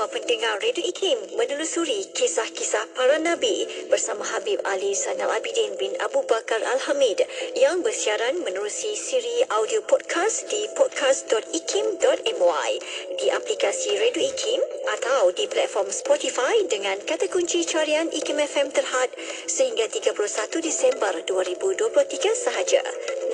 semua pendengar Radio IKIM menelusuri kisah-kisah para Nabi bersama Habib Ali Zainal Abidin bin Abu Bakar Al-Hamid yang bersiaran menerusi siri audio podcast di podcast.ikim.my, di aplikasi Radio IKIM atau di platform Spotify dengan kata kunci carian IKIM FM Terhad sehingga 31 Disember 2023 sahaja.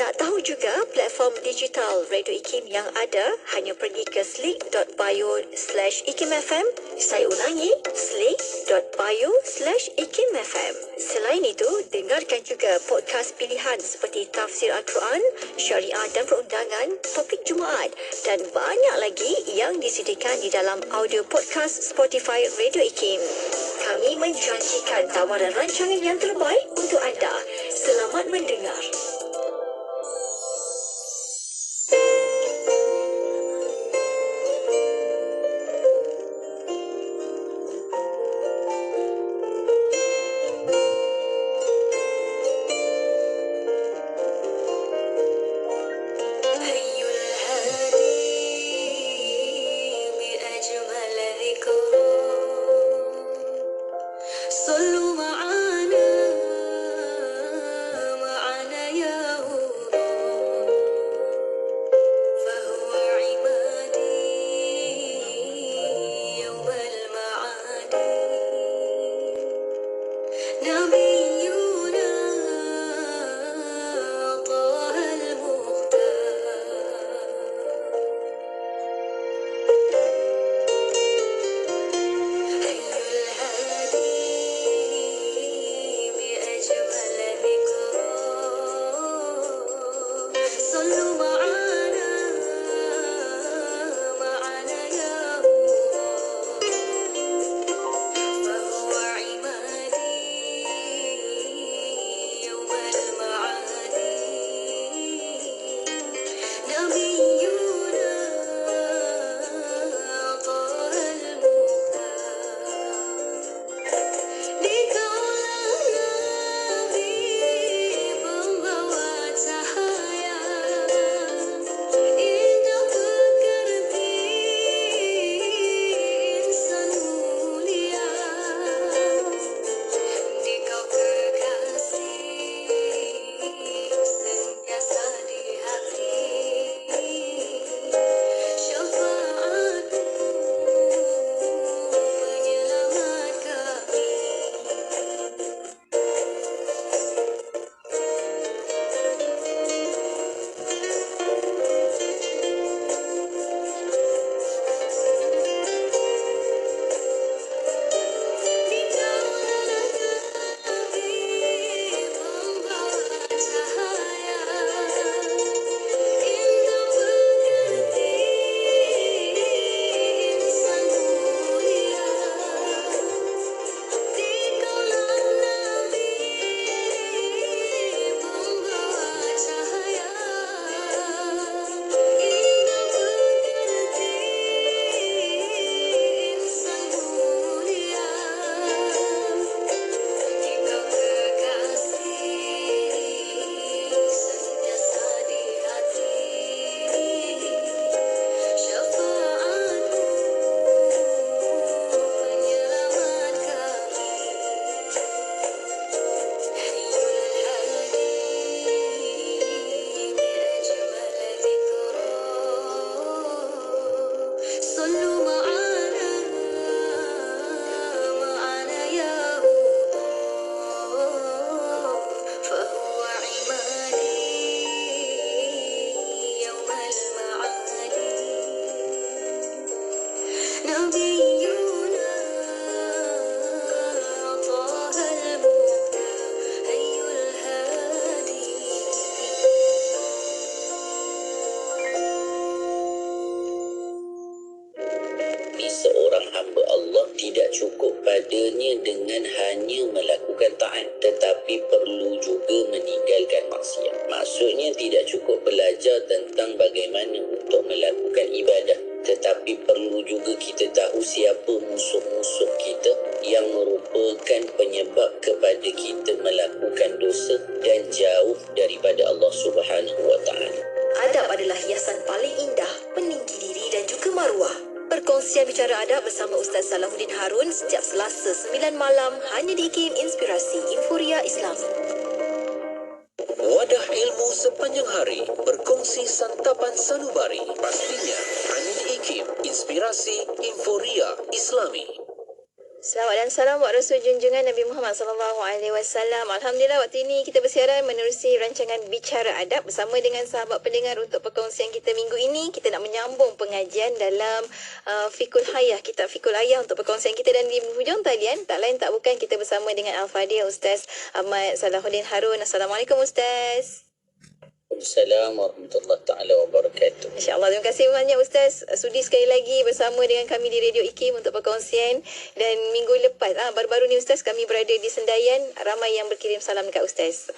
Nak tahu juga platform digital Radio IKIM yang ada? Hanya pergi ke slick.bio/IKIMFM. Saya ulangi, slick.bio/IKIMFM. Selain itu, dengarkan juga podcast pilihan seperti Tafsir Al-Quran, Syariah dan Perundangan, Topik Jumaat dan banyak lagi yang disediakan di dalam audio podcast Spotify Radio IKIM. Kami menjanjikan tawaran rancangan yang terbaik untuk anda. Selamat mendengar. Seorang hamba Allah tidak cukup padanya dengan hanya melakukan taat, tetapi perlu juga meninggalkan maksiat. Maksudnya tidak cukup belajar tentang bagaimana untuk melakukan ibadah, tetapi perlu juga kita tahu siapa musuh-musuh kita yang merupakan penyebab kepada kita melakukan dosa dan jauh daripada Allah Subhanahu wa taala. Adab adalah hiasan paling indah, peninggi diri dan juga maruah. Perkongsian bicara Bicara Adab bersama Ustaz Salahuddin Harun setiap Selasa 9 malam hanya di IKIM Inspirasi Inforia Islami. Wadah ilmu sepanjang hari, berkongsi santapan sanubari. Pastinya hanya di IKIM Inspirasi Inforia Islami. Selawat dan salam buat Rasul junjungan Nabi Muhammad SAW. Alhamdulillah, waktu ini kita bersiaran menerusi rancangan Bicara Adab bersama dengan sahabat pendengar untuk perkongsian kita minggu ini. Kita nak menyambung pengajian dalam Fiqhul Hayah, kitab Fiqhul Hayah untuk perkongsian kita. Dan di hujung talian, tak lain tak bukan, kita bersama dengan Al-Fadhil Ustaz Ahmad Salahuddin Harun. Assalamualaikum Ustaz. Assalamualaikum warahmatullahi taala wabarakatuh. InsyaAllah, terima kasih banyak Ustaz sudi sekali lagi bersama dengan kami di Radio IKIM untuk perkongsian. Dan minggu lepas, baru-baru ni Ustaz, kami berada di Sendayan. Ramai yang berkirim salam dekat Ustaz,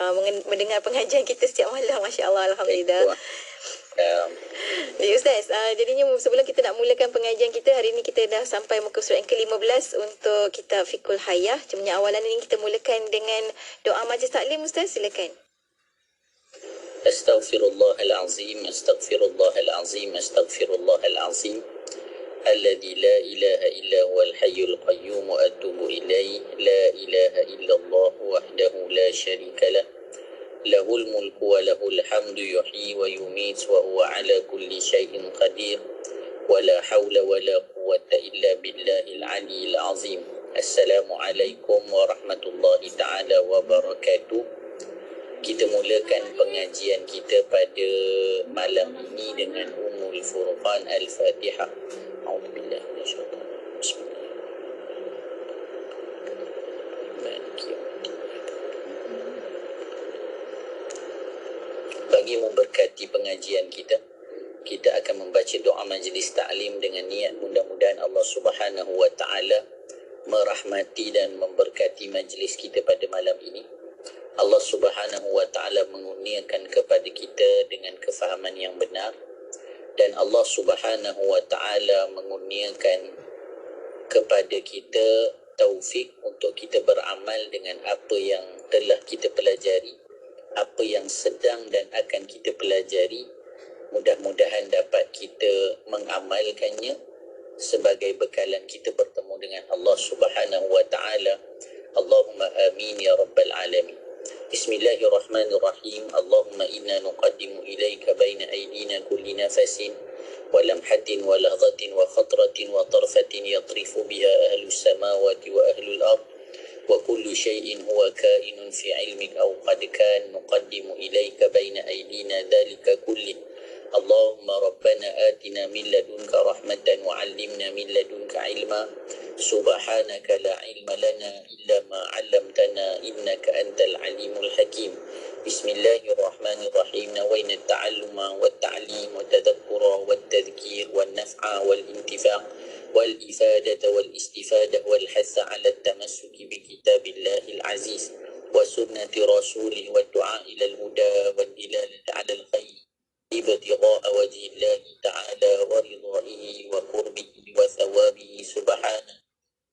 mendengar pengajian kita setiap malam. Masya Allah, Alhamdulillah. Jadi Ustaz, jadinya sebelum kita nak mulakan pengajian kita, hari ini kita dah sampai muka surat yang ke-15 untuk kitab Fiqhul Hayah. Cuma awalan ini kita mulakan dengan doa majlis taklim. Ustaz, silakan. Astaghfirullahalazim, astaghfirullahalazim, astaghfirullahalazim. Alladzi la ilaha illa huwal hayyul qayyum wa atubu ilaih. La ilaha illallah wahdahu la syarika lah. Lahul mulku wa lahul hamdu yuhyi wa yumiit wa huwa ala kulli syai'in qadir. Wa la hawla wa la quwwata illa billahil aliyyil azim. Assalamualaikum warahmatullahi taala wabarakatuh. Kita mulakan pengajian kita pada malam ini dengan Ummul Furqan Al-Fatihah. A'udzubillahi minasyaitanir rajim. Bismillahirrahmanirrahim. Bagi memberkati pengajian kita, kita akan membaca doa majlis ta'lim dengan niat mudah-mudahan Allah Subhanahu wa taala merahmati dan memberkati majlis kita pada malam ini. Allah Subhanahu wa taala mengurniakan kepada kita dengan kefahaman yang benar, dan Allah Subhanahu wa taala mengurniakan kepada kita taufik untuk kita beramal dengan apa yang telah kita pelajari, apa yang sedang dan akan kita pelajari. Mudah-mudahan dapat kita mengamalkannya sebagai bekalan kita bertemu dengan Allah Subhanahu wa taala. Allahumma amin ya rabbal alamin. Bismillahirrahmanirrahim. Allahumma inna nuqaddimu ilaika baina aydina kulli nafasin wa lamhatin wa lahzatin wa khatratin wa tarfatin yatrifu biha ahlus samawati wa ahlul ard wa kullu shay'in huwa kainun fi ilmik aw qad kan nuqaddimu ilaika baina aydina dhalika kulli. Allahumma rabbana atina min ladunka rahmatan wa 'allimna min ladunka ilma. Subhanaka la ilma lana illa ma 'allamtana innaka antal alimul hakim. Bismillahirrahmanirrahim. Nawayna at-ta'alluma wat-ta'lim wa tadhakkura wat-tadhkir wan-naf'a wal-intifaq wal-ifadata wal-istifadah wal-hatha 'ala at-tamassuki bi kitabillahil aziz wa sunnati rasulih wa du'a ila al-huda wad-dilalati 'ala al-khair ibtigha'a wajhi Allah ta'ala wa ridha'ihi wa qurbihi wa thawabihi subhanahu.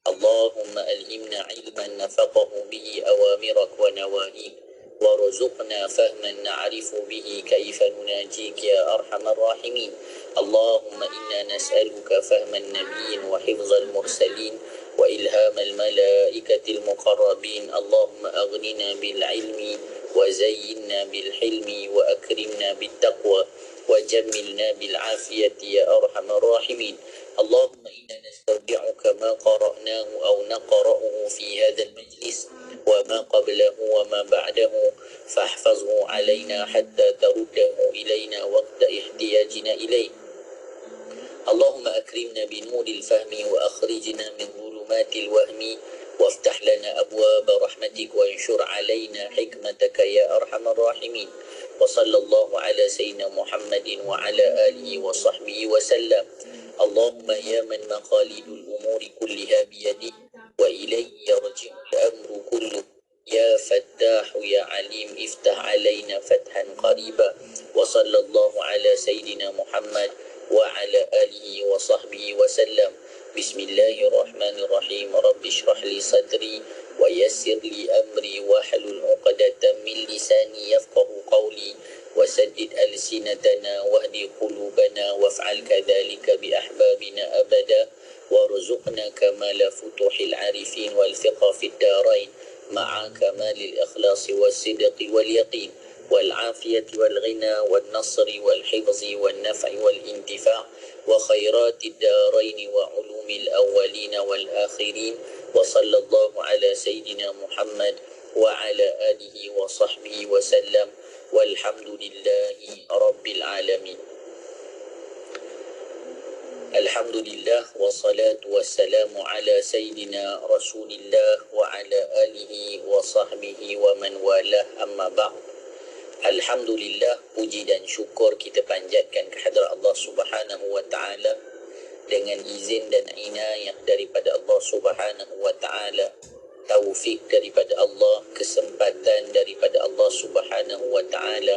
Allahumma alhimna ilman nafaqahu bihi awamirak wa nawahik warzuqna fahman na'rifu bihi kaifa nunajik ya arhamar rahimin. Allahumma inna nas'aluka fahman nabiyyin wa hifzal mursalin wa ilhamal malaikatil muqarrabin. Allahumma aghnina bil ilmi wa zayyinna bil hilmi wa akrimna bit taqwa wa jammilna bil afiyati ya arhamar rahimin. Allahumma inna nastawdi'uka ma qara'nahu aw naqra'uhu fi hadzal majlis wa ma qablahu wa ma ba'dahu fahfazhu 'alaina hatta taruddahu ilaina waqta ihtiyajina ilayh. Allahumma akrimna bi nuril fahmi wa akhrijna min dhulumatil wahmi وافتح لنا أبواب رحمتك وانشر علينا حكمتك يا أرحم الراحمين. وصلى الله على سيدنا محمد وعلى آله وصحبه وسلم. اللهم يا من مقاليد الأمور كلها بيدك وإليه يرجع الأمر كله يا فتاح يا عليم افتح علينا فتحا قريبا. وصلى الله على سيدنا محمد وعلى آله وصحبه وسلم. Bismillahirrahmanirrahim. Rabbi shrah li sadri wa yassir li amri wa hlul 'uqdatam min lisani yafqahu qawli wa saddid alsinatana wahdi qulubana waf'al kadzalika bi ahbabina abada warzuqna kamala futuhil arifin wal fiqa fid darain ma'a kamalil ikhlasi was sidqi wal yaqin wal afiyati wal ghina wal nasri wal hifzi wal naf'i wal intifa' wa khairatid darain wa ulumil awwalin wal akhirin wa sallallahu ala sayyidina Muhammad wa ala alihi wa sahbihi wa sallam walhamdulillahi rabbil alamin. Alhamdulillah wassalatu wassalamu ala sayyidina Rasulillah wa ala alihi wa sahbihi wa man walah, amma ba'd. Alhamdulillah, puji dan syukur kita panjatkan kehadrat Allah Subhanahu wa taala dengan izin dan inayah daripada Allah Subhanahu wa taala, taufik daripada Allah, kesempatan daripada Allah Subhanahu wa taala.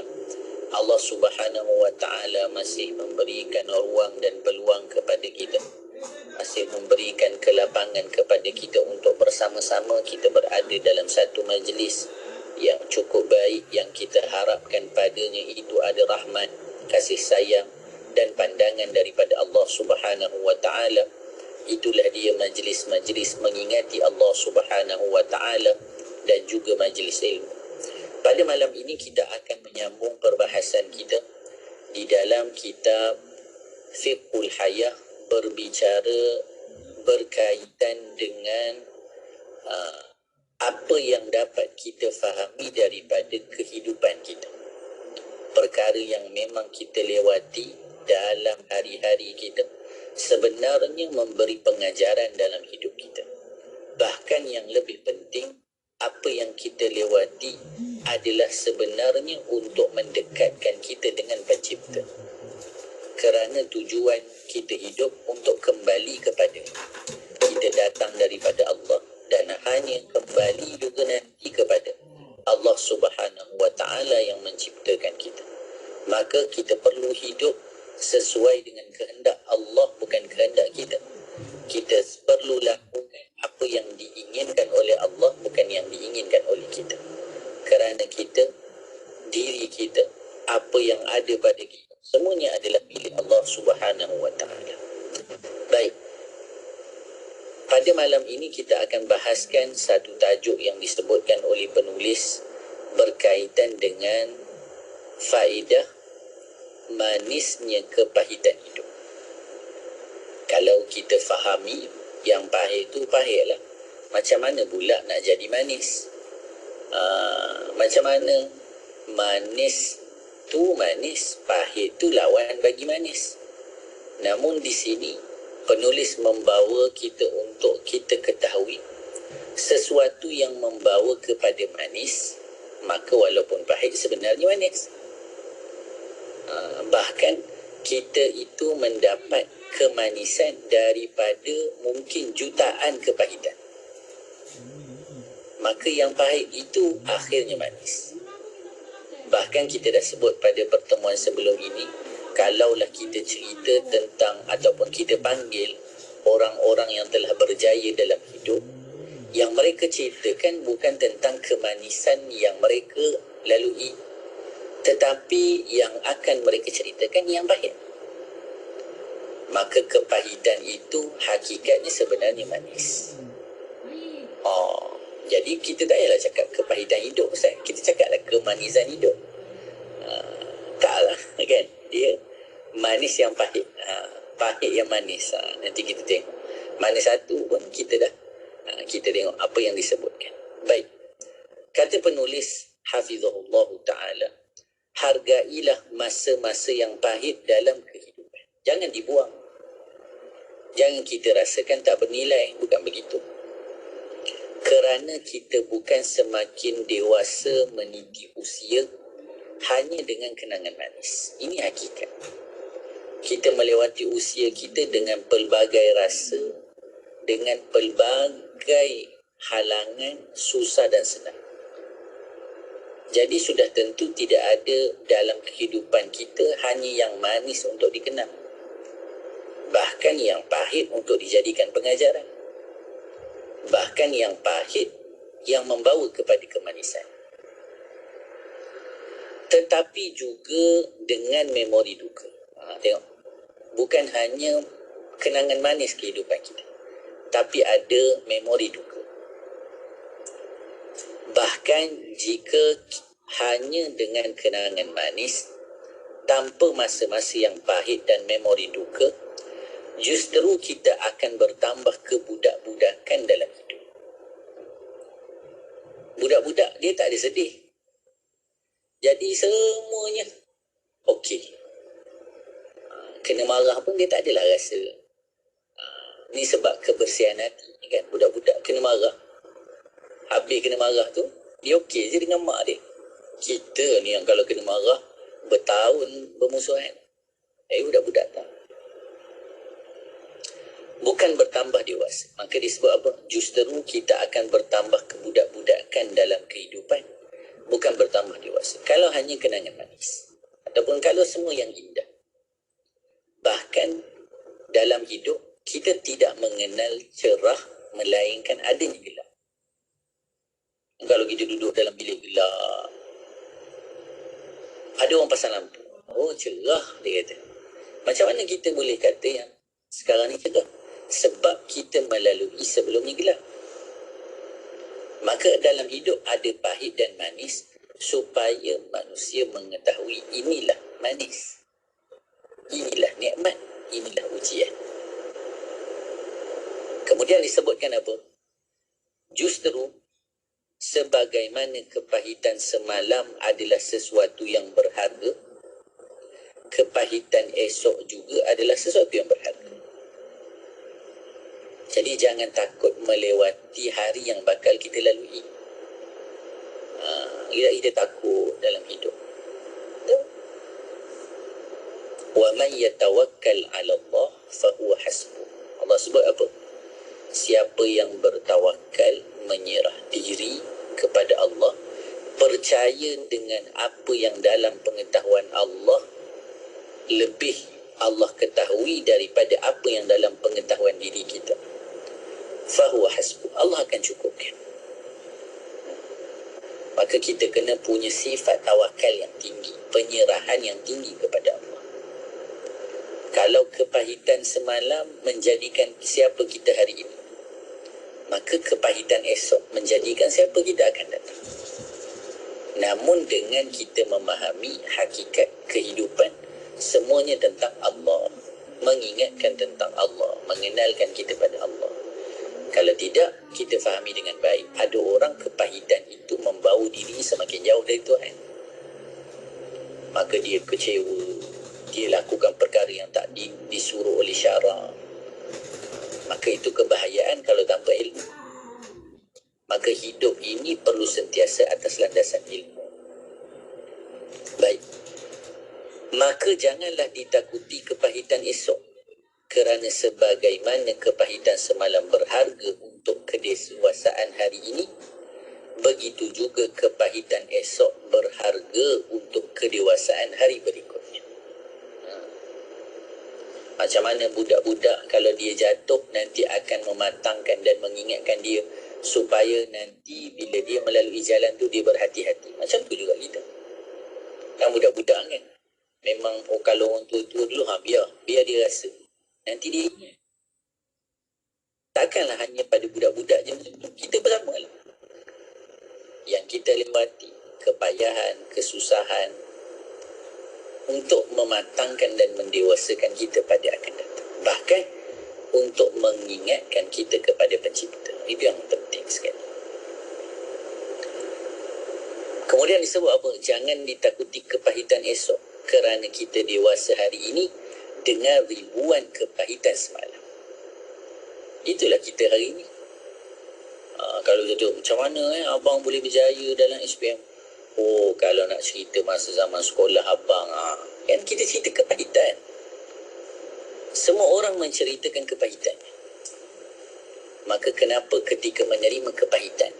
Allah Subhanahu wa taala masih memberikan ruang dan peluang kepada kita, masih memberikan kelapangan kepada kita untuk bersama-sama kita berada dalam satu majlis yang cukup baik, yang kita harapkan padanya itu ada rahmat, kasih sayang dan pandangan daripada Allah Subhanahu wa taala. Itulah dia majlis-majlis mengingati Allah Subhanahu wa taala dan juga majlis ilmu. Pada malam ini kita akan menyambung perbahasan kita di dalam kitab Fiqhul Hayah, berbicara berkaitan dengan apa yang dapat kita fahami daripada kehidupan kita. Perkara yang memang kita lewati dalam hari-hari kita sebenarnya memberi pengajaran dalam hidup kita. Bahkan yang lebih penting, apa yang kita lewati adalah sebenarnya untuk mendekatkan kita dengan Pencipta. Kerana tujuan kita hidup untuk kembali kepada kita, datang daripada Allah dan hanya kembali juga nanti kepada Allah Subhanahu wa taala yang menciptakan kita. Maka kita perlu hidup sesuai dengan kehendak Allah, bukan kehendak kita. Kita perlu lakukan apa yang diinginkan oleh Allah, bukan yang diinginkan oleh kita. Kerana kita, diri kita, apa yang ada pada kita, semuanya adalah milik Allah Subhanahu wa taala. Baik. Pada malam ini kita akan bahaskan satu tajuk yang disebutkan oleh penulis berkaitan dengan faedah manisnya kepahitan hidup. Kalau kita fahami yang pahit itu pahitlah, macam mana pula nak jadi manis? Macam mana manis tu manis, pahit tu lawan bagi manis. Namun di sini penulis membawa kita untuk kita ketahui sesuatu yang membawa kepada manis, maka walaupun pahit sebenarnya manis. Bahkan kita itu mendapat kemanisan daripada mungkin jutaan kepahitan. Maka yang pahit itu akhirnya manis. Bahkan kita dah sebut pada pertemuan sebelum ini, kalaulah kita cerita tentang ataupun kita panggil orang-orang yang telah berjaya dalam hidup, yang mereka ceritakan bukan tentang kemanisan yang mereka lalui, tetapi yang akan mereka ceritakan yang pahit. Maka kepahitan itu hakikatnya sebenarnya manis. Jadi kita tak payahlah cakap kepahitan hidup, Ustaz. Kita cakaplah kemanisan hidup. Taklah, kan? Dia manis yang pahit. Pahit yang manis. Nanti kita tengok. Manis satu pun kita dah. Kita tengok apa yang disebutkan. Baik. Kata penulis Hafizahullah Ta'ala, hargailah masa-masa yang pahit dalam kehidupan. Jangan dibuang. Jangan kita rasakan tak bernilai. Bukan begitu. Kerana kita bukan semakin dewasa meniti usia hanya dengan kenangan manis. Ini hakikat. Kita melewati usia kita dengan pelbagai rasa, dengan pelbagai halangan, susah dan senang. Jadi sudah tentu tidak ada dalam kehidupan kita hanya yang manis untuk dikenang. Bahkan yang pahit untuk dijadikan pengajaran. Bahkan yang pahit yang membawa kepada kemanisan. Tetapi juga dengan memori duka. Tengok. Bukan hanya kenangan manis kehidupan kita, tapi ada memori duka. Bahkan jika hanya dengan kenangan manis tanpa masa-masa yang pahit dan memori duka, justru kita akan bertambah kebudak-budakan dalam hidup. Budak-budak dia tak ada sedih, jadi semuanya okey. Kena marah pun dia tak adalah rasa. Ni sebab kebersihan hati kan. Budak-budak kena marah, habis kena marah tu dia okey je dengan mak dia. Kita ni yang kalau kena marah bertahun bermusuhan. Budak-budak tak. Bukan bertambah dewasa. Maka disebut apa? Justru kita akan bertambah kebudak-budakan dalam kehidupan, bukan bertambah dewasa. Kalau hanya kenangan manis, ataupun kalau semua yang indah. Bahkan dalam hidup kita tidak mengenal cerah melainkan adanya gelap. Kalau kita duduk dalam bilik gelap, ada orang pasang lampu, oh cerah, dia kata. Macam mana kita boleh kata yang sekarang ni cerah? Sebab kita melalui sebelumnya gelap. Maka dalam hidup ada pahit dan manis supaya manusia mengetahui inilah manis, inilah nikmat, inilah ujian. Kemudian disebutkan apa? Justru sebagaimana kepahitan semalam adalah sesuatu yang berharga, kepahitan esok juga adalah sesuatu yang berharga. Jadi jangan takut melewati hari yang bakal kita lalui. Kita takut dalam hidup. Wa man yatawakkal 'ala Allah fa huwa hasbuh. Allah sebut apa? Siapa yang bertawakal, menyerah diri kepada Allah, percaya dengan apa yang dalam pengetahuan Allah, lebih Allah ketahui daripada apa yang dalam pengetahuan diri kita. Fahuwa hasbuh. Allah akan cukupkan. Maka kita kena punya sifat tawakal yang tinggi, penyerahan yang tinggi kepada Allah. Kalau kepahitan semalam menjadikan siapa kita hari ini, maka kepahitan esok menjadikan siapa kita akan datang. Namun dengan kita memahami hakikat kehidupan, semuanya tentang Allah, mengingatkan tentang Allah, mengenalkan kita pada Allah. Kalau tidak, kita fahami dengan baik, ada orang kepahitan itu membawa dirinya semakin jauh dari Tuhan. Maka dia kecewa, dia lakukan perkara yang tak disuruh oleh syarak. Maka itu kebahayaan kalau tanpa ilmu. Maka hidup ini perlu sentiasa atas landasan ilmu. Baik. Maka janganlah ditakuti kepahitan esok, kerana sebagaimana kepahitan semalam berharga untuk kedewasaan hari ini, begitu juga kepahitan esok berharga untuk kedewasaan hari berikutnya. Macam mana budak-budak kalau dia jatuh nanti akan mematangkan dan mengingatkan dia supaya nanti bila dia melalui jalan tu dia berhati-hati. Macam tu juga kita. Kan budak-budak kan, memang kalau orang tua-tua dulu biar dia rasa, nanti dia ingat. Takkanlah hanya pada budak-budak je macam tu. Kita bersama lah. Yang kita lewati kepayahan, kesusahan untuk mematangkan dan mendewasakan kita pada akan datang. Bahkan untuk mengingatkan kita kepada pencipta. Itu yang penting sekali. Kemudian disebut apa? Jangan ditakuti kepahitan esok, kerana kita dewasa hari ini dengan ribuan kepahitan semalam. Itulah kita hari ini. Kalau jatuh, macam mana abang boleh berjaya dalam SPM? Oh, kalau nak cerita masa zaman sekolah abang, kan kita cerita kepahitan. Semua orang menceritakan kepahitan. Maka kenapa ketika menerima kepahitan,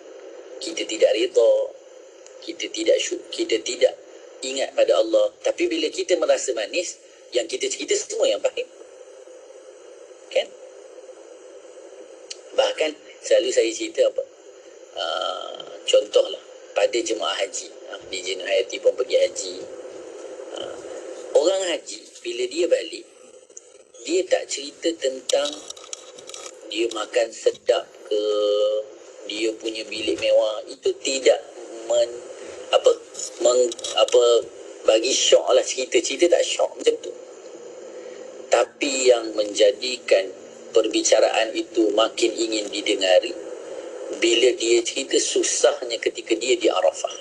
kita tidak redha, kita tidak ingat pada Allah. Tapi bila kita merasa manis, yang kita cerita semua yang pahit. Kan? Bahkan selalu saya cerita apa? Contohlah pada jemaah haji. Di Jenah Hayati pun pergi haji. Orang haji bila dia balik, dia tak cerita tentang dia makan sedap ke, dia punya bilik mewah. Itu tidak bagi syok lah cerita tak syok macam tu. Tapi yang menjadikan perbicaraan itu makin ingin didengari bila dia cerita susahnya ketika dia di Arafah,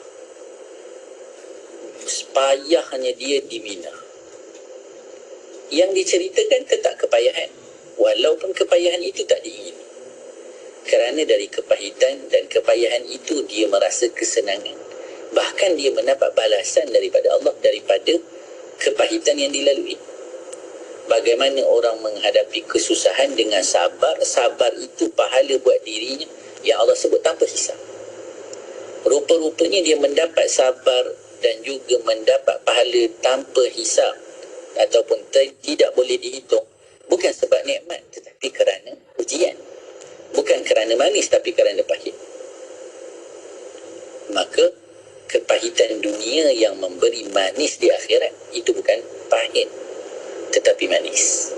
payahnya dia di Mina. Yang diceritakan tetap kepayahan, walaupun kepayahan itu tak diingini. Kerana dari kepahitan dan kepayahan itu dia merasa kesenangan. Bahkan dia mendapat balasan daripada Allah daripada kepahitan yang dilalui. Bagaimana orang menghadapi kesusahan dengan sabar. Sabar itu pahala buat dirinya yang Allah sebut tanpa hisab. Rupa-rupanya dia mendapat sabar dan juga mendapat pahala tanpa hisab ataupun tidak boleh dihitung. Bukan sebab nikmat, tetapi kerana ujian. Bukan kerana manis, tapi kerana pahit. Maka kepahitan dunia yang memberi manis di akhirat itu bukan pahit, tetapi manis.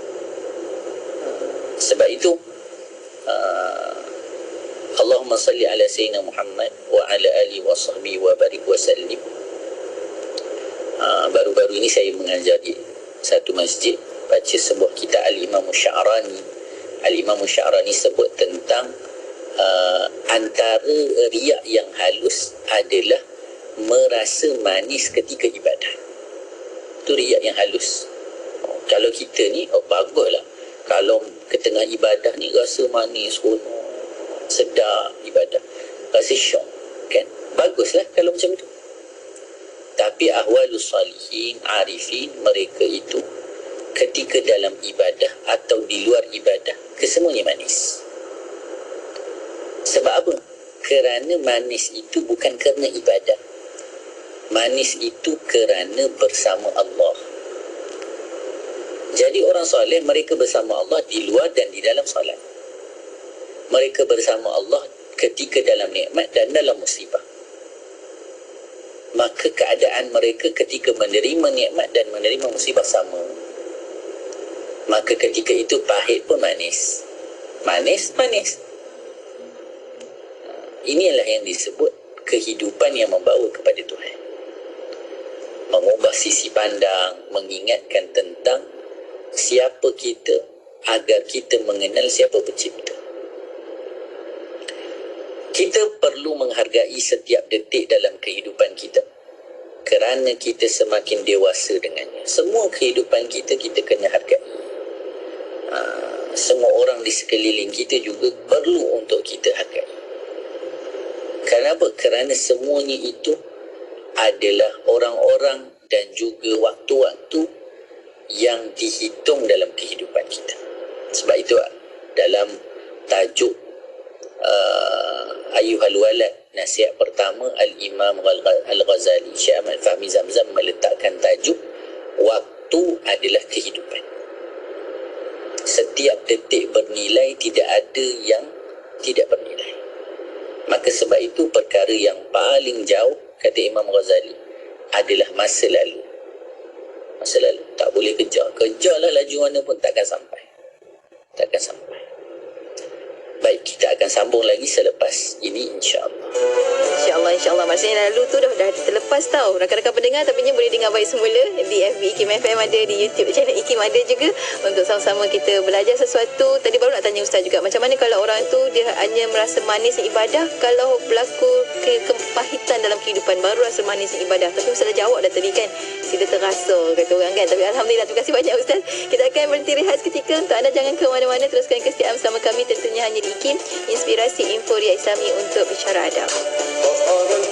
Sebab itu Allahumma salli ala Sayyidina Muhammad wa ala alihi wa sahbihi wa barik wa sallim. Baru-baru ini saya mengajar di satu masjid, baca sebuah kitab Al-Imam Sya'rani. Al-Imam Sya'rani sebut tentang antara riak yang halus adalah merasa manis ketika ibadah. Itu riak yang halus. Kalau kita ni, baguslah. Kalau ke tengah ibadah ni rasa manis, sedap ibadah, rasa syok, kan? Baguslah kalau macam tu. Tapi ahwalus salihin, arifin, mereka itu ketika dalam ibadah atau di luar ibadah, kesemuanya manis. Sebab apa? Kerana manis itu bukan kerana ibadah. Manis itu kerana bersama Allah. Jadi orang soleh, mereka bersama Allah di luar dan di dalam solat. Mereka bersama Allah ketika dalam nikmat dan dalam musibah. Maka keadaan mereka ketika menerima nikmat dan menerima musibah sama. Maka ketika itu pahit pun manis. Manis. Inilah yang disebut kehidupan yang membawa kepada Tuhan. Mengubah sisi pandang, mengingatkan tentang siapa kita agar kita mengenal siapa pencipta. Kita perlu menghargai setiap detik dalam kehidupan kita kerana kita semakin dewasa dengannya. Semua kehidupan kita kena hargai. Semua orang di sekeliling kita juga perlu untuk kita hargai. Kenapa? Kerana semuanya itu adalah orang-orang dan juga waktu-waktu yang dihitung dalam kehidupan kita. Sebab itu dalam tajuk Ayyuhal Walad, nasihat pertama, Al-Imam Al-Ghazali, Syekh Ahmad Fahmi Zamzam meletakkan tajuk waktu adalah kehidupan. Setiap detik bernilai, tidak ada yang tidak bernilai. Maka sebab itu perkara yang paling jauh, kata Imam Ghazali, adalah masa lalu. Masa lalu tak boleh kejar. Kejarlah laju mana pun takkan sampai. Baik, kita akan sambung lagi selepas ini, insya-Allah. InsyaAllah. Maksudnya lalu tu dah terlepas tau. Rakan-rakan pendengar, tapi boleh dengar baik semula di FB IKIM FM ada, di YouTube channel IKIM ada juga, untuk sama-sama kita belajar sesuatu. Tadi baru nak tanya Ustaz juga, macam mana kalau orang tu dia hanya merasa manis ibadah, kalau berlaku kepahitan dalam kehidupan baru rasa manis ibadah. Tapi Ustaz dah jawab dah tadi kan, tidak terasa kata orang kan. Tapi Alhamdulillah, terima kasih banyak Ustaz. Kita akan berhenti rehat seketika. Untuk anda jangan ke mana-mana, teruskan kesetiaan bersama kami tentunya hanya di IKIM, inspirasi info Ria Islami untuk bicara adab. Allah ya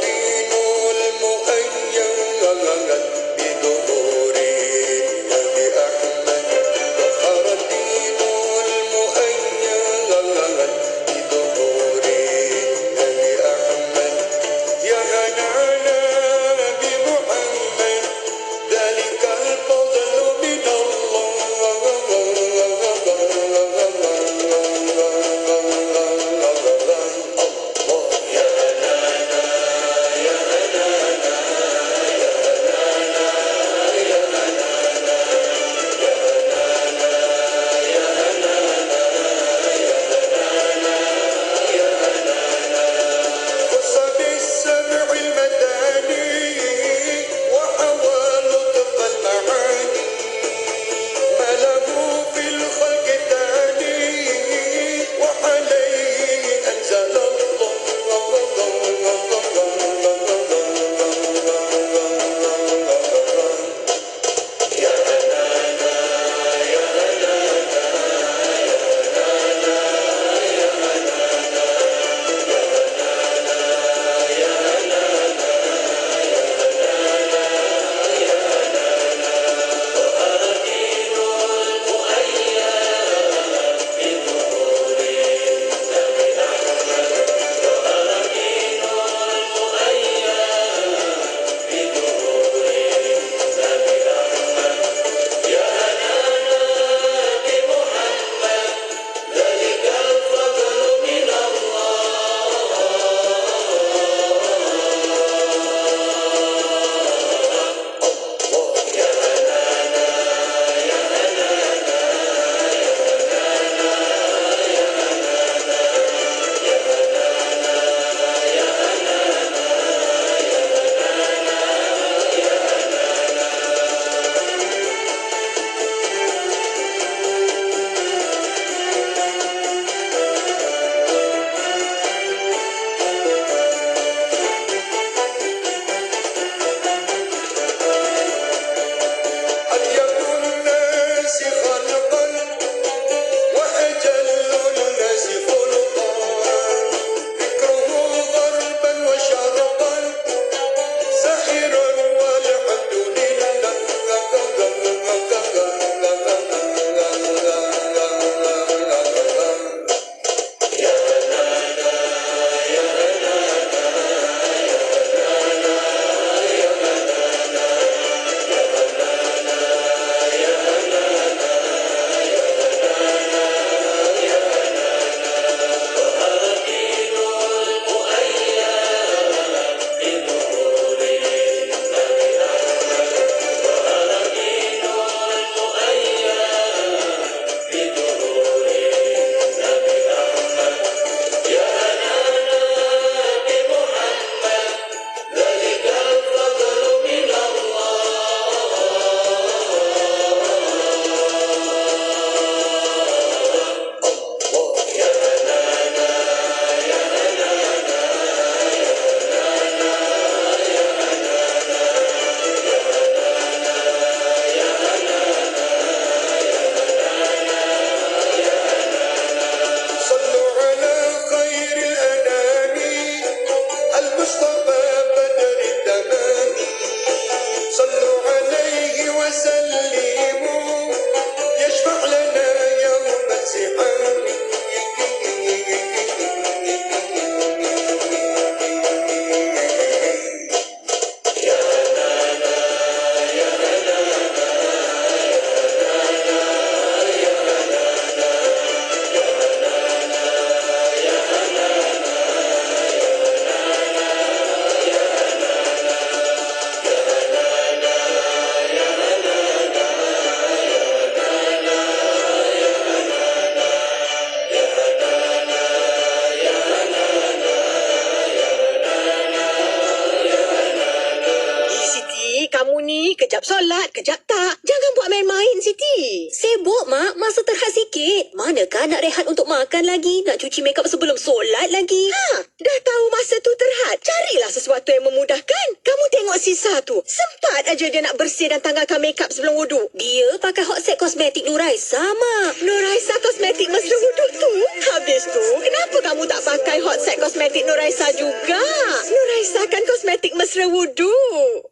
sikit. Manakah nak rehat untuk makan lagi? Nak cuci makeup sebelum solat lagi? Dah tahu masa tu terhad. Carilah sesuatu yang memudahkan. Kamu tengok Sisa tu. Sempat aja dia nak bersih dan tanggalkan makeup sebelum wuduk. Dia pakai hot set kosmetik Nuraisa, Mak. Nuraisa kosmetik mesra wuduk tu. Habis tu, kenapa kamu tak pakai hot set kosmetik Nuraisa juga? Nuraisa kan kosmetik mesra wuduk.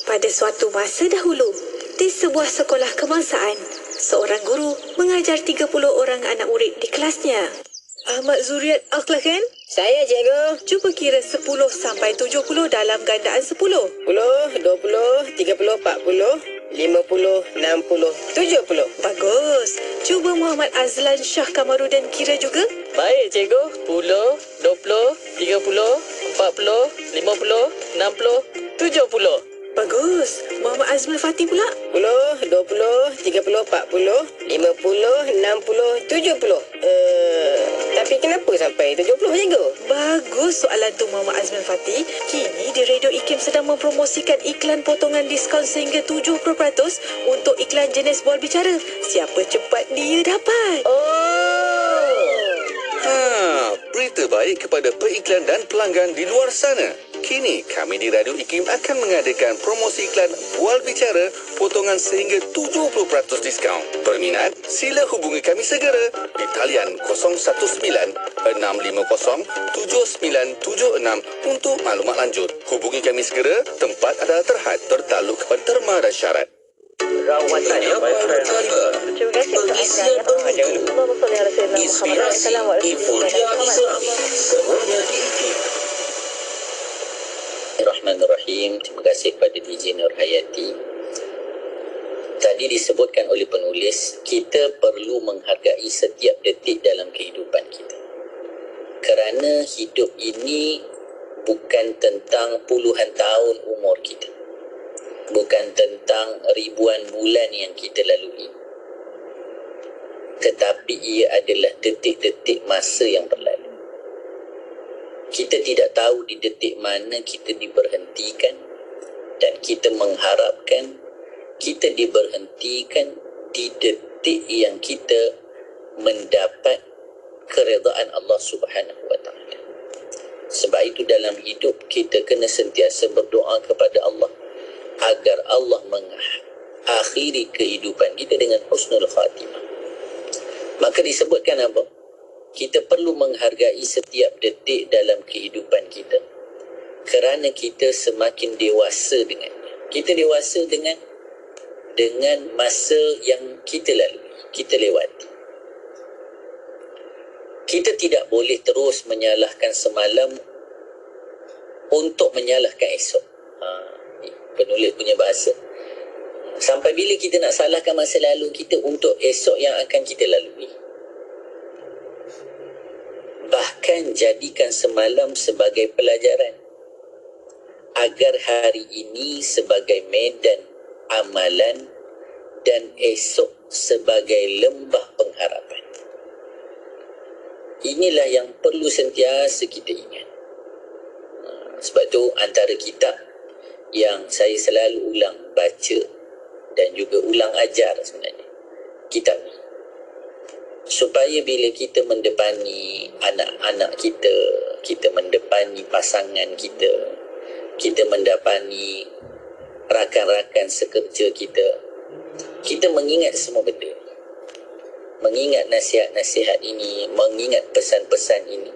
Pada suatu masa dahulu, di sebuah sekolah kebangsaan, seorang guru mengajar 30 orang anak murid di kelasnya. Ahmad Zuriat Akhlak kan? Saya, cikgu. Cuba kira 10 sampai 70 dalam gandaan 10. 10, 20, 30, 40, 50, 60, 70. Bagus. Cuba Muhammad Azlan Shah Kamarudin kira juga. Baik, cikgu. 10, 20, 30, 40, 50, 60, 70. Bagus. Muhammad Azmul Fatih pula. 10, 20, 30, 40, 50, 60, 70. Tapi kenapa sampai 70, cikgu? Bagus soalan tu Muhammad Azmul Fatih. Kini di Radio IKIM sedang mempromosikan iklan potongan diskaun sehingga 70% untuk iklan jenis bual bicara. Siapa cepat dia dapat. Berita baik kepada peiklan dan pelanggan di luar sana. Kini kami di Radio IKIM akan mengadakan promosi iklan bual bicara potongan sehingga 70% diskaun. Berminat? Sila hubungi kami segera di talian 019-650-7976 untuk maklumat lanjut. Hubungi kami segera, tempat adalah terhad, tertakluk kepada terma dan syarat. Rawatnya berkala. Pengisian bermutu. Inspirasi, euforia Islam. Semuanya di IKIM. Bismillahirrahmanirrahim. Terima kasih kepada DJ Nur Hayati. Tadi disebutkan oleh penulis, kita perlu menghargai setiap detik dalam kehidupan kita. Kerana hidup ini bukan tentang puluhan tahun umur kita. Bukan tentang ribuan bulan yang kita lalui. Tetapi ia adalah detik-detik masa yang berlalu. Kita tidak tahu di detik mana kita diberhentikan, dan kita mengharapkan kita diberhentikan di detik yang kita mendapat keredaan Allah Subhanahu wa taala. Sebab itu dalam hidup kita kena sentiasa berdoa kepada Allah agar Allah mengakhiri kehidupan kita dengan husnul khatimah. Maka disebutkan apa? Kita perlu menghargai setiap detik dalam kehidupan kita, kerana kita semakin dewasa dengannya. Kita dewasa dengan masa yang kita lalui, kita lewati. Kita tidak boleh terus menyalahkan semalam untuk menyalahkan esok. Penulis punya bahasa. Sampai bila kita nak salahkan masa lalu kita untuk esok yang akan kita lalui? Bahkan jadikan semalam sebagai pelajaran, agar hari ini sebagai medan amalan dan esok sebagai lembah pengharapan. Inilah yang perlu sentiasa kita ingat. Sebab tu antara kitab yang saya selalu ulang baca dan juga ulang ajar sebenarnya, kitab ni, supaya bila kita mendepani anak-anak kita, kita mendepani pasangan kita, kita mendepani rakan-rakan sekerja kita, kita mengingat semua benda, mengingat nasihat-nasihat ini, mengingat pesan-pesan ini,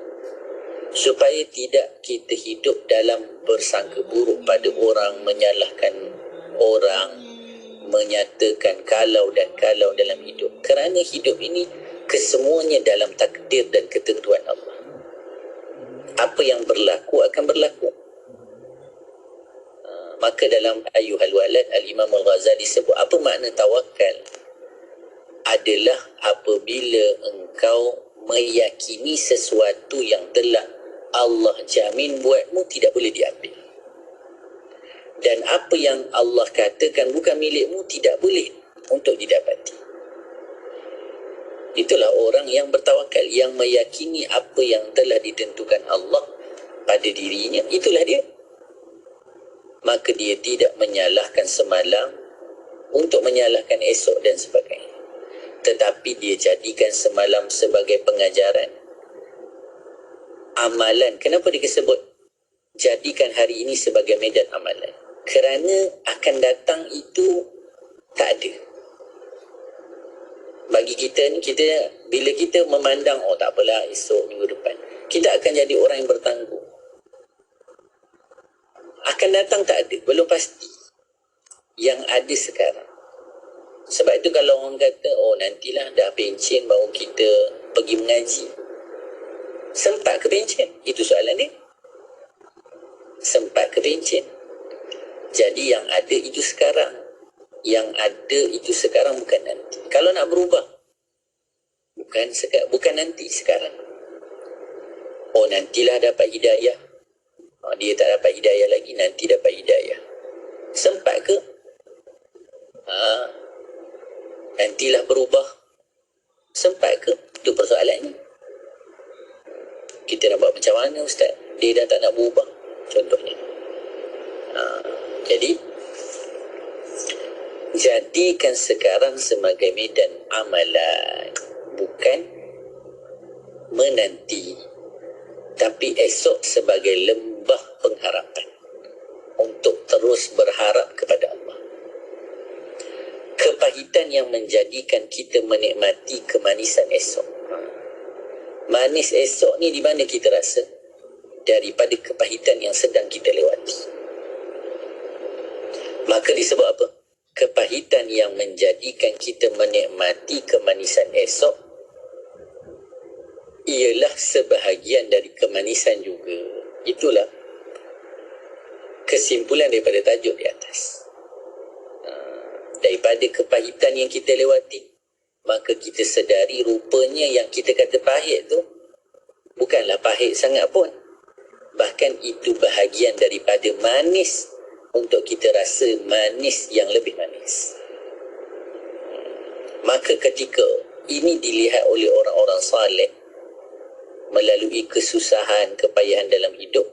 supaya tidak kita hidup dalam bersangka buruk pada orang, menyalahkan orang, menyatakan kalau dan kalau dalam hidup. Kerana hidup ini kesemuanya dalam takdir dan ketentuan Allah. Apa yang berlaku akan berlaku. Maka dalam Ayyuhal Walad, Al-Imam Al-Ghazali sebut apa makna tawakal adalah apabila engkau meyakini sesuatu yang telah Allah jamin buatmu tidak boleh diambil, dan apa yang Allah katakan bukan milikmu tidak boleh untuk didapati. Itulah orang yang bertawakal, yang meyakini apa yang telah ditentukan Allah pada dirinya, itulah dia. Maka dia tidak menyalahkan semalam untuk menyalahkan esok dan sebagainya. tetapi dia jadikan semalam sebagai pengajaran amalan. Kenapa dia sebut jadikan hari ini sebagai medan amalan? Kerana akan datang itu tak ada. Bagi kita ni, bila kita memandang, oh tak apalah, esok, minggu depan, kita akan jadi orang yang bertangguh. Akan datang tak ada, belum pasti. Yang ada sekarang. Sebab itu kalau orang kata, oh nantilah dah pencen baru kita pergi mengaji. Sempat ke pencen? Itu soalan dia. Sempat ke pencen? Jadi yang ada itu sekarang. Yang ada itu sekarang, bukan nanti. Kalau nak berubah, bukan nanti, sekarang. Oh nantilah dapat hidayah. Oh, dia tak dapat hidayah lagi, nanti dapat hidayah. Sempat ke? Nantilah berubah. Sempat ke? Itu persoalannya. Kita nak buat macam mana, Ustaz? Dia dah tak nak berubah, contohnya. Jadi jadikan sekarang sebagai medan amalan, bukan menanti, tapi esok sebagai lembah pengharapan untuk terus berharap kepada Allah. Kepahitan yang menjadikan kita menikmati kemanisan esok. Manis esok ni di mana kita rasa? Daripada kepahitan yang sedang kita lewati. Maka disebut apa? Kepahitan yang menjadikan kita menikmati kemanisan esok ialah sebahagian dari kemanisan juga. Itulah kesimpulan daripada tajuk di atas. Daripada kepahitan yang kita lewati, maka kita sedari rupanya yang kita kata pahit tu bukanlah pahit sangat pun. Bahkan itu bahagian daripada manis untuk kita rasa manis yang lebih manis. Maka ketika ini dilihat oleh orang-orang saleh melalui kesusahan, kepayahan dalam hidup,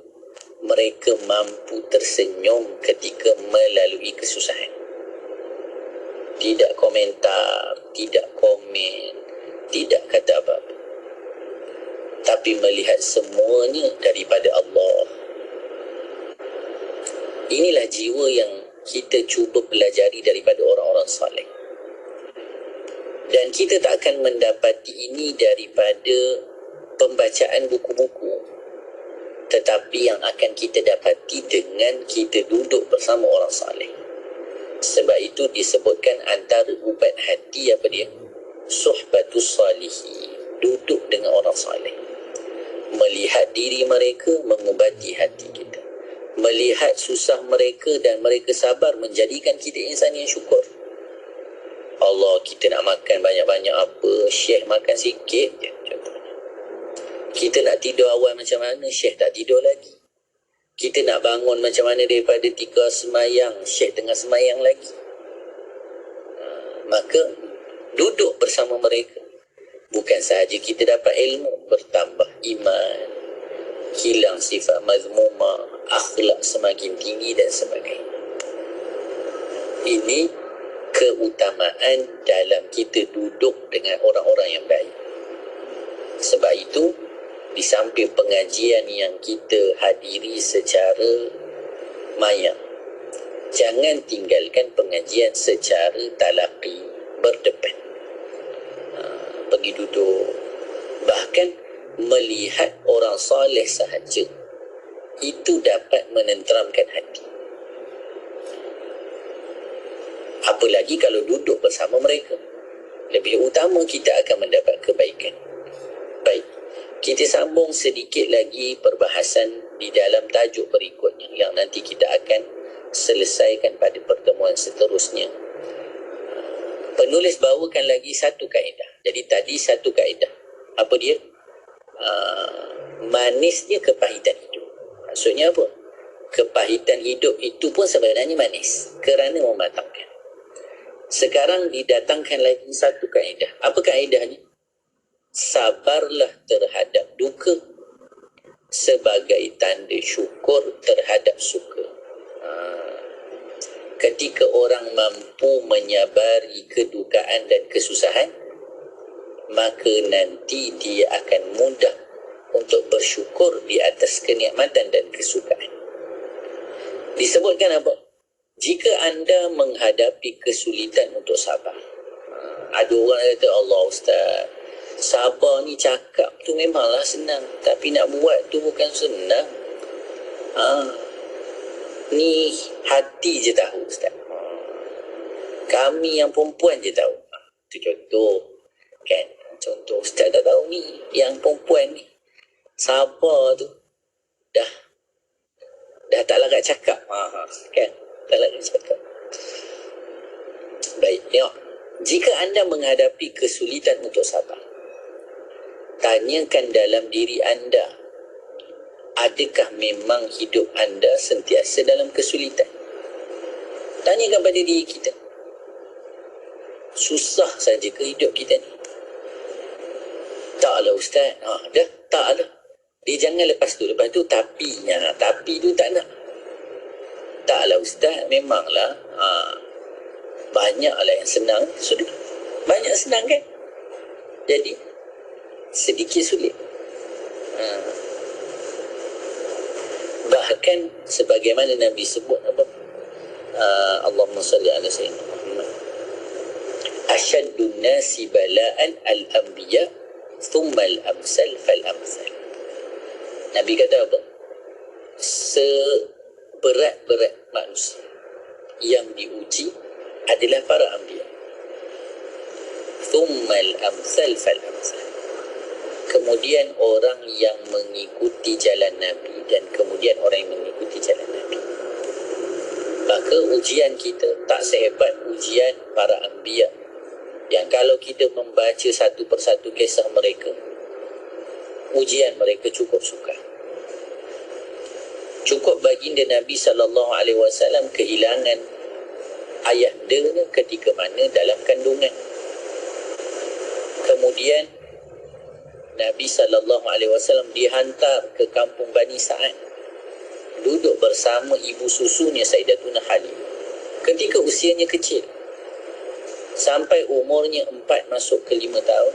mereka mampu tersenyum ketika melalui kesusahan. Tidak komentar, tidak komen, tidak kata apa-apa, tapi melihat semuanya daripada Allah. Inilah jiwa yang kita cuba pelajari daripada orang-orang saleh. Dan kita tak akan mendapati ini daripada pembacaan buku-buku, tetapi yang akan kita dapati dengan kita duduk bersama orang saleh. Sebab itu disebutkan antara ubat hati apa dia? Suhbatus salihi. Duduk dengan orang saleh. Melihat diri mereka mengubati hati kita. Melihat susah mereka dan mereka sabar menjadikan kita insan yang syukur. Allah, kita nak makan banyak-banyak apa, Syekh makan sikit je contohnya. Kita nak tidur awal macam mana, Syekh tak tidur lagi. Kita nak bangun macam mana daripada 3 semayang, Syekh tengah semayang lagi. Maka duduk bersama mereka, bukan sahaja kita dapat ilmu, bertambah iman, hilang sifat mazmumah, akhlak semakin tinggi dan sebagainya. Ini keutamaan dalam kita duduk dengan orang-orang yang baik. Sebab itu, di samping pengajian yang kita hadiri secara maya, jangan tinggalkan pengajian secara talaqi, berdepan. Pergi duduk. Bahkan melihat orang soleh sahaja, itu dapat menenteramkan hati. Apalagi kalau duduk bersama mereka. Lebih utama kita akan mendapat kebaikan. Baik, kita sambung sedikit lagi perbahasan di dalam tajuk berikutnya yang nanti kita akan selesaikan pada pertemuan seterusnya. Penulis bawakan lagi satu kaedah. Jadi tadi satu kaedah. Apa dia? Manisnya kepahitan hidup. Maksudnya apa? Kepahitan hidup itu pun sebenarnya manis kerana mematangkan. Sekarang didatangkan lagi satu kaedah. Apa kaedahnya? Sabarlah terhadap duka sebagai tanda syukur terhadap suka. Ketika orang mampu menyabari kedukaan dan kesusahan, maka nanti dia akan mudah untuk bersyukur di atas kenikmatan dan kesukaan. Disebutkan apa? Jika anda menghadapi kesulitan untuk sabar. Ada orang kata, Allah Ustaz, sabar ni cakap tu memanglah senang, tapi nak buat tu bukan senang. Ni hati je tahu Ustaz. Kami yang perempuan je tahu. Itu contoh. Kan? Contoh Ustaz tak tahu ni. Yang perempuan ni. Sabar tu. Dah tak larat cakap. Kan? Tak larat cakap. Baik, tengok. Jika anda menghadapi kesulitan untuk sabar, tanyakan dalam diri anda, adakah memang hidup anda sentiasa dalam kesulitan? Tanyakan pada diri kita. Susah saja ke hidup kita ni? Taklah Ustaz. Dah, taklah. Dia jangan lepas tu tapinya. Tapi tu tak nak. Taklah Ustaz, memanglah banyaklah yang senang. Sudah. Banyak senang kan? Jadi sedikit sulit. Bahkan sebagaimana Nabi sebut apa? Allahumma salli ala sayyidina Muhammad. Asyaddun nasi bala'an al-anbiya thumma al-amsal fal-amsal. Nabi kata apa? Seberat-berat manusia yang diuji adalah para anbiya. Thumma al-amsal fal-amsal. Kemudian orang yang mengikuti jalan Nabi, dan kemudian orang yang mengikuti jalan Nabi. Maka ujian kita tak sehebat ujian para anbiya, yang kalau kita membaca satu persatu kisah mereka, ujian mereka cukup sukar. Cukup baginda Nabi SAW kehilangan ayahnya ketika mana dalam kandungan. Kemudian Nabi SAW dihantar ke kampung Bani Sa'ad, duduk bersama ibu susunya Sayyidatuna Halimah ketika usianya kecil, sampai umurnya 4 masuk ke 5 tahun,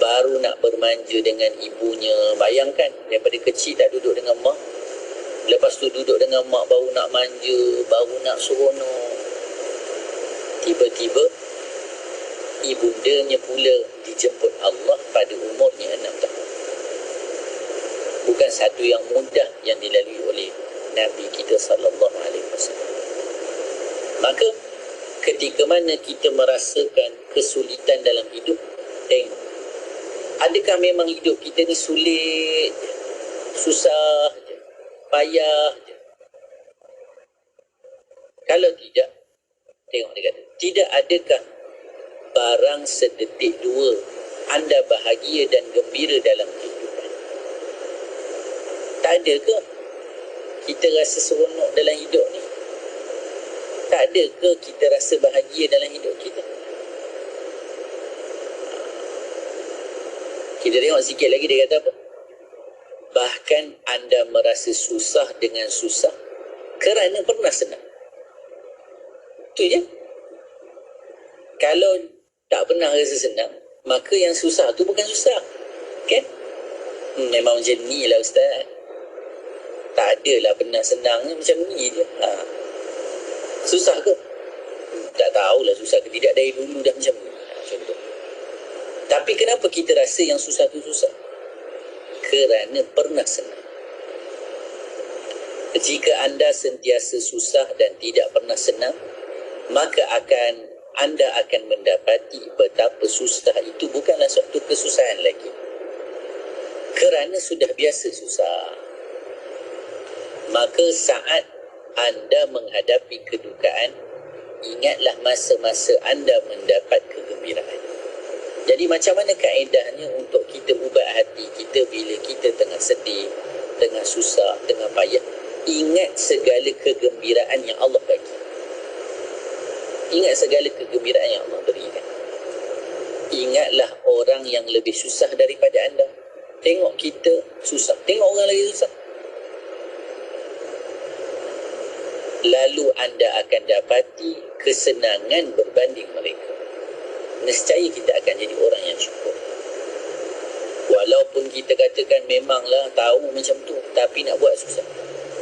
baru nak bermanja dengan ibunya. Bayangkan, daripada kecil dah duduk dengan mak, lepas tu duduk dengan mak baru nak manja, baru nak seronok. Tiba-tiba ibundanya pula dijemput Allah pada umurnya 6 tahun. Bukan satu yang mudah yang dilalui oleh Nabi kita sallallahu alaihi wasallam. Maka ketika mana kita merasakan kesulitan dalam hidup, tengok, adakah memang hidup kita ni sulit, susah je, payah je? Kalau tidak, tengok dia kata, tidak adakah barang sedetik dua anda bahagia dan gembira dalam kehidupan? Tak ada ke kita rasa seronok dalam hidup ni? Tak ada ke kita rasa bahagia dalam hidup kita? Kita tengok sikit lagi, dia kata apa? Bahkan anda merasa susah dengan susah kerana pernah senang. Itu je. Kalau tak pernah rasa senang, maka yang susah tu bukan susah. Kan? Memang macam ni lah Ustaz. Tak adalah pernah senang, macam ni je. Susah ke? Tak tahulah susah ke tidak, dari dulu dah macam ni. Contoh. Tapi kenapa kita rasa yang susah tu susah? Kerana pernah senang. Jika anda sentiasa susah dan tidak pernah senang, maka anda akan mendapati betapa susah itu bukanlah suatu kesusahan lagi. Kerana sudah biasa susah. Maka saat anda menghadapi kedukaan, ingatlah masa-masa anda mendapat kegembiraan. Jadi macam mana kaedahnya untuk kita ubah hati kita bila kita tengah sedih, tengah susah, tengah payah? Ingat segala kegembiraan yang Allah bagi. Ingat segala kegembiraan yang Allah berikan. Ingatlah orang yang lebih susah daripada anda. Tengok kita susah, tengok orang lagi susah. Lalu anda akan dapati kesenangan berbanding mereka. nescaya kita akan jadi orang yang syukur. Walaupun kita katakan memanglah tahu macam tu, tapi nak buat susah.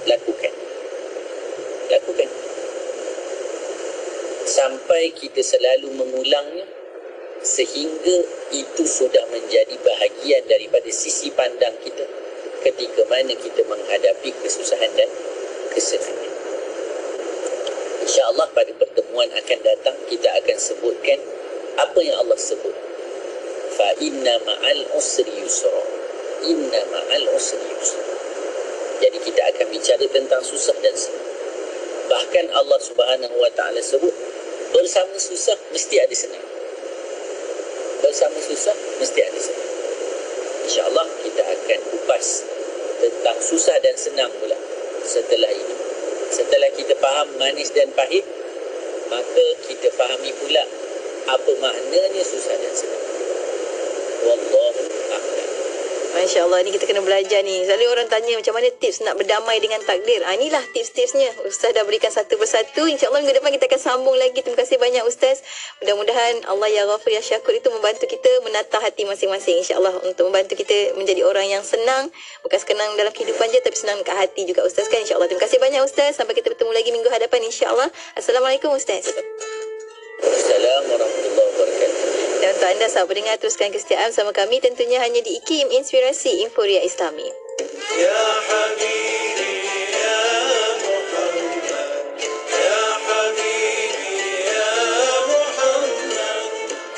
Lakukan. Sampai kita selalu mengulangnya, sehingga itu sudah menjadi bahagian daripada sisi pandang kita ketika mana kita menghadapi kesusahan dan kesenangan. InsyaAllah pada pertemuan akan datang kita akan sebutkan apa yang Allah sebut. Fa inna ma'al usri yusra. Inna ma'al usri yusra. Jadi kita akan bicara tentang susah dan senang. Bahkan Allah Subhanahu wa taala sebut bersama susah mesti ada senang. Bersama susah mesti ada senang. InsyaAllah kita akan kupas tentang susah dan senang pula setelah ini. Setelah kita faham manis dan pahit, maka kita fahami pula apa maknanya susah dan senang. Wallahu a'lam. Masya Allah, ni kita kena belajar ni. Selalu orang tanya macam mana tips nak berdamai dengan takdir. Inilah tips-tipsnya. Ustaz dah berikan satu persatu. InsyaAllah minggu depan kita akan sambung lagi. Terima kasih banyak Ustaz. Mudah-mudahan Allah ya Ghafur ya Syakur itu membantu kita menata hati masing-masing. InsyaAllah untuk membantu kita menjadi orang yang senang. Bukan senang dalam kehidupan je, tapi senang kat hati juga Ustaz kan. InsyaAllah. Terima kasih banyak Ustaz. Sampai kita bertemu lagi minggu hadapan insyaAllah. Assalamualaikum Ustaz. Assalamualaikum warahmatullahi wabarakatuh. Dan untuk anda sahabat pendengar, teruskan kesetiaan sama kami tentunya hanya di IKIM Inspirasi Inforia Islami. Ya Habibi ya Muhammad, ya Habibi ya Muhammad,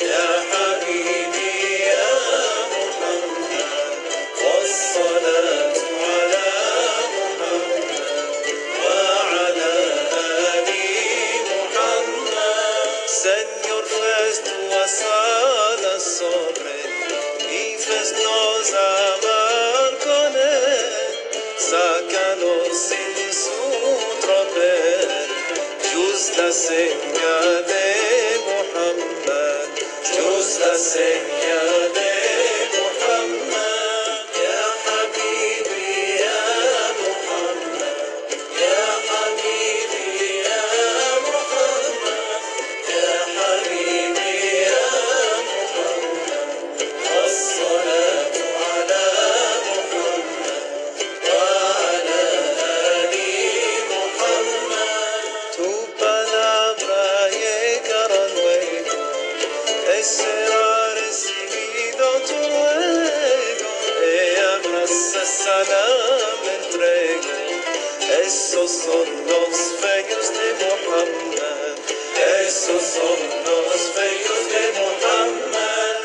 ya Habibi ya Muhammad, wassalatu ala Muhammad wa ala ali Muhammad. Senhor, faz tua sala sobre e faz nos amar con él. Sácanos sin su tropel, justa seña de Muhammad, justa seña de Muhammad. Ya Habibi ya Muhammad, ya Habibi ya Muhammad, ya Habibi ya Muhammad, wassalatu ala Muhammad wa ala ali Muhammad. Tu palabra llegará luego, será recibido tu ruego, abraza salam entrego. Esos son los bellos de Muhammad, esos son los bellos de Muhammad.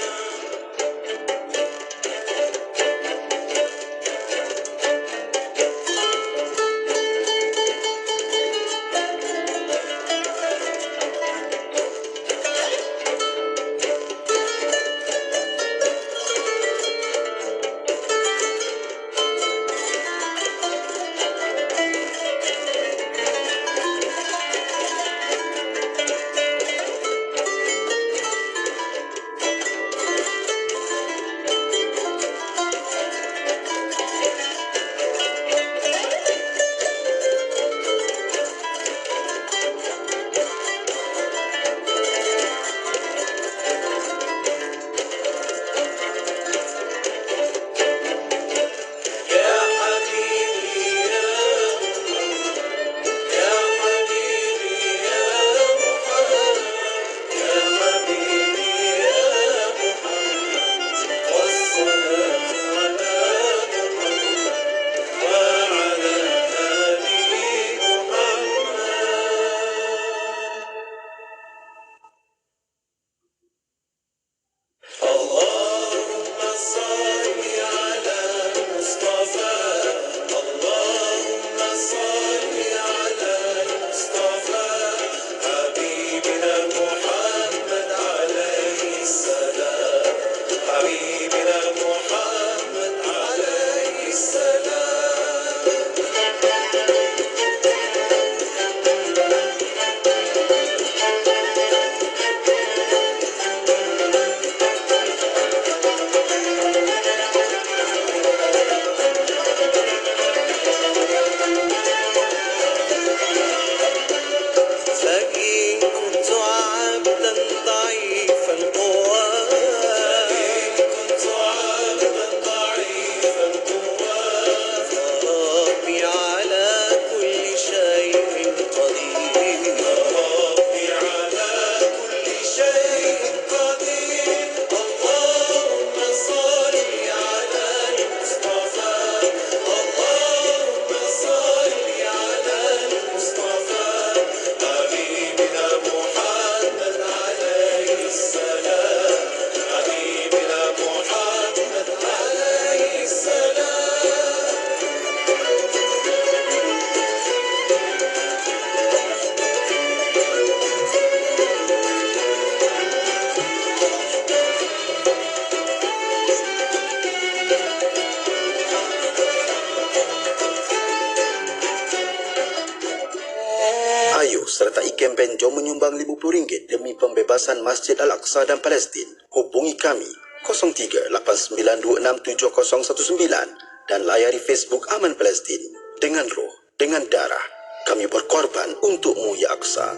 kempen Jom Menyumbang RM50 demi pembebasan Masjid Al-Aqsa dan Palestin. Hubungi kami 0389267019 dan layari Facebook Aman Palestin. Dengan roh, dengan darah, kami berkorban untukmu, Ya Aqsa.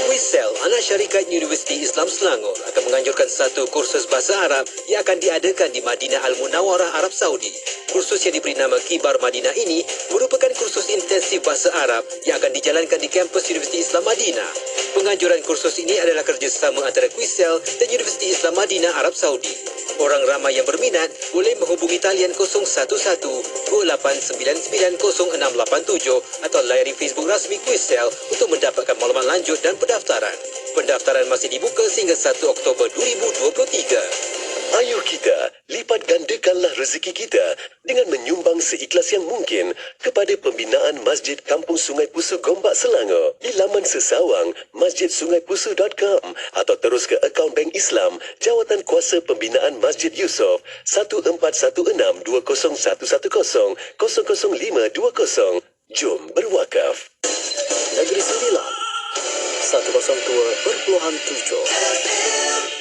Wisel, anak syarikat Universiti Islam Selangor akan menganjurkan satu kursus bahasa Arab yang akan diadakan di Madinah Al-Munawwarah, Arab Saudi. Kursus yang diberi nama Kibar Madinah ini merupakan kursus intensif bahasa Arab yang akan dijalankan di kampus Universiti Islam Madinah. Penganjuran kursus ini adalah kerjasama antara Wisel dan Universiti Islam Madinah, Arab Saudi. Orang ramai yang berminat boleh menghubungi talian 011-2899-0687 atau layari Facebook rasmi Wisel untuk mendapatkan maklumat lanjut dan pendaftaran. Pendaftaran masih dibuka sehingga 1 Oktober 2023. Ayuh kita, lipat gandakanlah rezeki kita dengan menyumbang seikhlas yang mungkin kepada pembinaan Masjid Kampung Sungai Pusu Gombak Selangor di laman sesawang masjidsungaipusu.com atau terus ke akaun Bank Islam Jawatan Kuasa Pembinaan Masjid Yusof 1416-20110-00520. Jom berwakaf. Negeri Sembilan 102.7